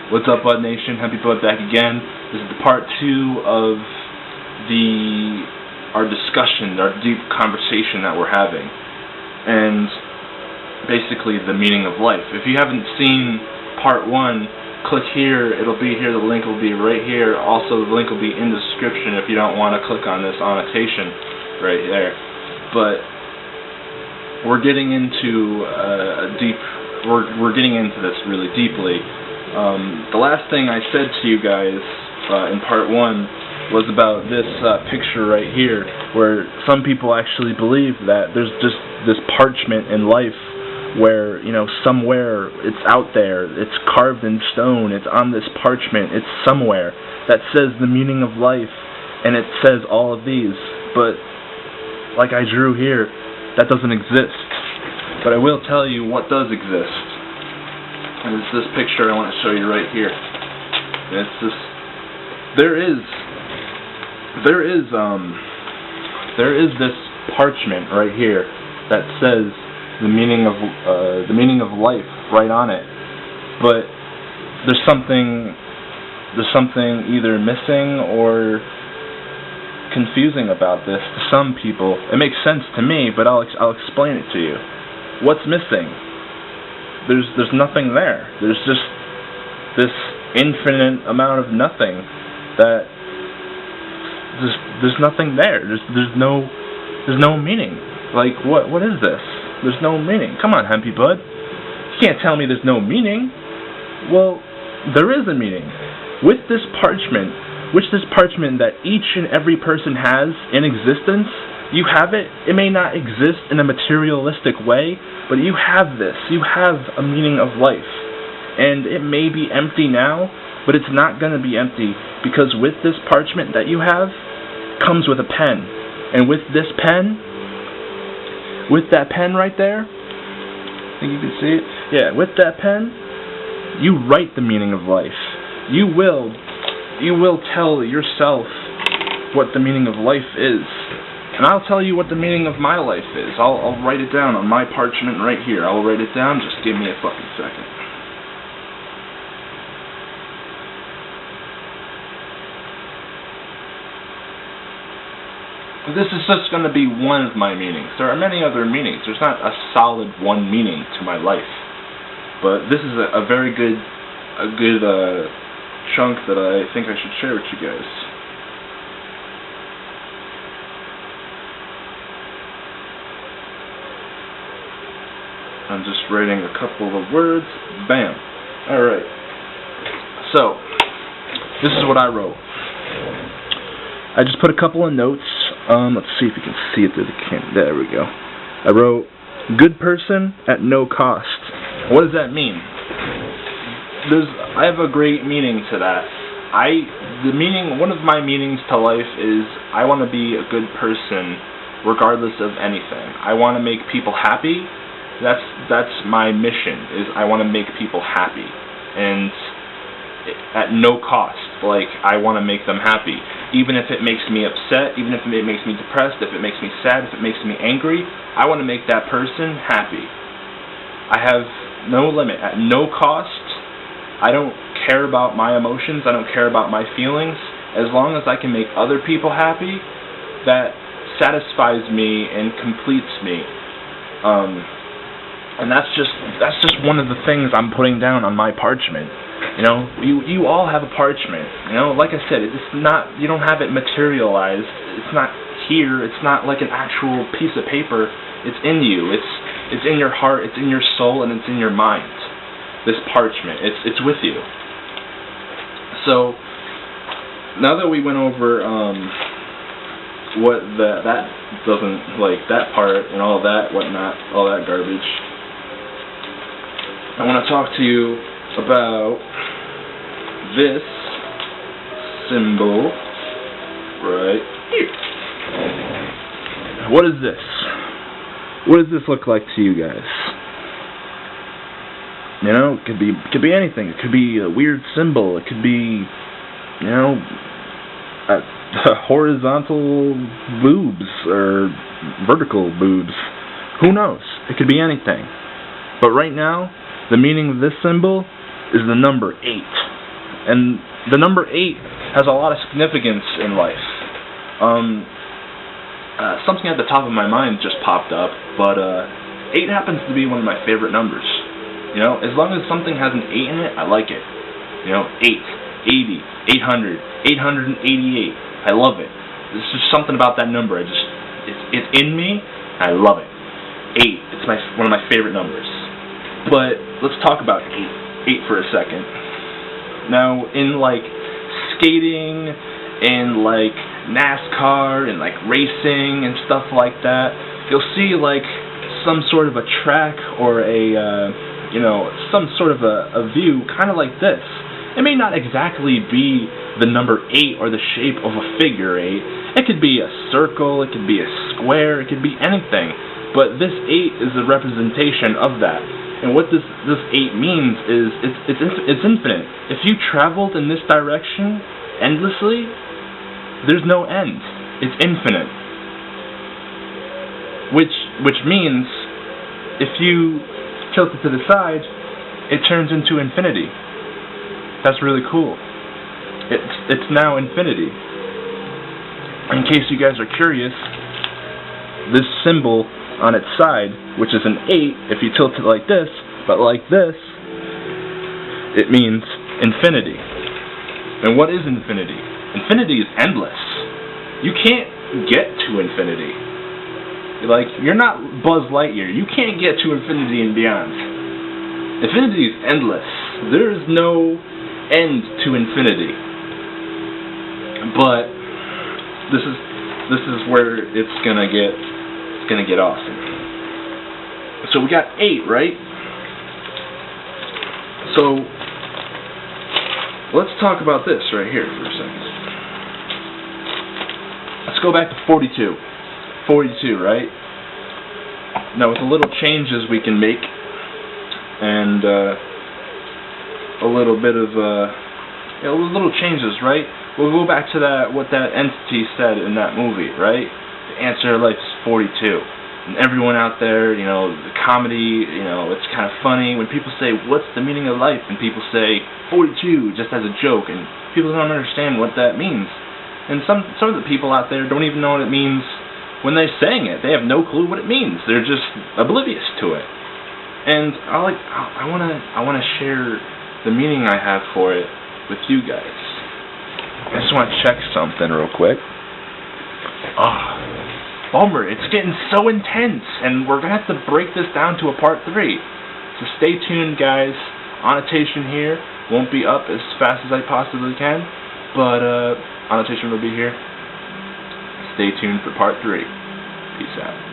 What's up, Bud Nation? Happy Bud back again. This is the part 2 of our discussion, our deep conversation that we're having, and basically the meaning of life. If you haven't seen part 1, click here. It'll be here. The link will be right here. Also, the link will be in the description if you don't want to click on this annotation right there. But we're getting into we're getting into this really deeply. The last thing I said to you guys in part 1 was about this picture right here, where some people actually believe that there's just this parchment in life where, you know, somewhere it's out there, it's carved in stone, it's on this parchment, it's somewhere that says the meaning of life, and it says all of these, but like I drew here, that doesn't exist. But I will tell you what does exist. And it's this picture I want to show you right here. And it's this. There is this parchment right here that says the meaning of life right on it. But there's something either missing or confusing about this to some people. It makes sense to me, but I'll explain it to you. What's missing? There's nothing there. There's just this infinite amount of nothing that there's nothing there. There's no meaning. Like what is this? There's no meaning. Come on, Hempy Bud. You can't tell me there's no meaning. Well, there is a meaning. With this parchment that each and every person has in existence, you have it. It may not exist in a materialistic way, but you have this. You have a meaning of life. And it may be empty now, but it's not going to be empty, because with this parchment that you have comes with a pen. And with this pen, with that pen right there, I think you can see it. Yeah, with that pen, you write the meaning of life. You will tell yourself what the meaning of life is. And I'll tell you what the meaning of my life is. I'll write it down on my parchment right here. I'll write it down. Just give me a fucking second. This is just going to be one of my meanings. There are many other meanings. There's not a solid one meaning to my life. But this is a very good chunk that I think I should share with you guys. I'm just writing a couple of words. Bam. Alright. So, this is what I wrote. I just put a couple of notes. Let's see if you can see it through the camera. There we go. I wrote, good person at no cost. What does that mean? I have a great meaning to that. One of my meanings to life is I want to be a good person regardless of anything. I want to make people happy. That's my mission, is I want to make people happy, and at no cost. Like, I want to make them happy, even if it makes me upset, even if it makes me depressed, if it makes me sad, if it makes me angry. I want to make that person happy. I have no limit. At no cost. I don't care about my emotions. I don't care about my feelings. As long as I can make other people happy, that satisfies me and completes me. And that's just one of the things I'm putting down on my parchment. You know, you all have a parchment. You know, like I said, it's not, you don't have it materialized. It's not here. It's not like an actual piece of paper. It's in you. It's in your heart. It's in your soul, and it's in your mind. This parchment. It's with you. So now that we went over what that doesn't, like, that part and all that whatnot, all that garbage, I want to talk to you about this symbol right here. What is this? What does this look like to you guys? You know, it could be anything. It could be a weird symbol. It could be, you know, horizontal boobs or vertical boobs. Who knows? It could be anything. But right now, the meaning of this symbol is the number 8. And the number 8 has a lot of significance in life. Something at the top of my mind just popped up, but 8 happens to be one of my favorite numbers. You know, as long as something has an 8 in it, I like it. You know, 8, 80, 800, 888. I love it. There's just something about that number. It's in me. I love it. 8. It's one of my favorite numbers. But let's talk about 8 for a second. Now, in like skating, in like NASCAR, and like racing and stuff like that, you'll see like some sort of a track or some sort of a view kind of like this. It may not exactly be the number 8 or the shape of a figure 8. It could be a circle, it could be a square, it could be anything. But this 8 is a representation of that. And what this 8 means is it's infinite. If you traveled in this direction endlessly, there's no end. It's infinite. Which means if you tilt it to the side, it turns into infinity. That's really cool. It's now infinity. In case you guys are curious, this symbol on its side, which is an 8, if you tilt it like this, but like this, it means infinity. And what is infinity? Infinity is endless. You can't get to infinity. Like, you're not Buzz Lightyear. You can't get to infinity and beyond. Infinity is endless. There is no end to infinity. But this is where it's gonna get awesome. So we got 8, right? So let's talk about this right here for a second. Let's go back to 42. 42, right? Now with the little changes we can make, and a little bit of little changes, right? We'll go back to what that entity said in that movie, right? The answer to life is 42. And everyone out there, the comedy, it's kind of funny when people say, what's the meaning of life? And people say 42 just as a joke, and people don't understand what that means. And some of the people out there don't even know what it means when they're saying it. They have no clue what it means. They're just oblivious to it. And I want to share the meaning I have for it with you guys. I just want to check something real quick. Bummer, it's getting so intense, and we're going to have to break this down to a part 3. So stay tuned, guys. Annotation here won't be up as fast as I possibly can, but annotation will be here. Stay tuned for part 3. Peace out.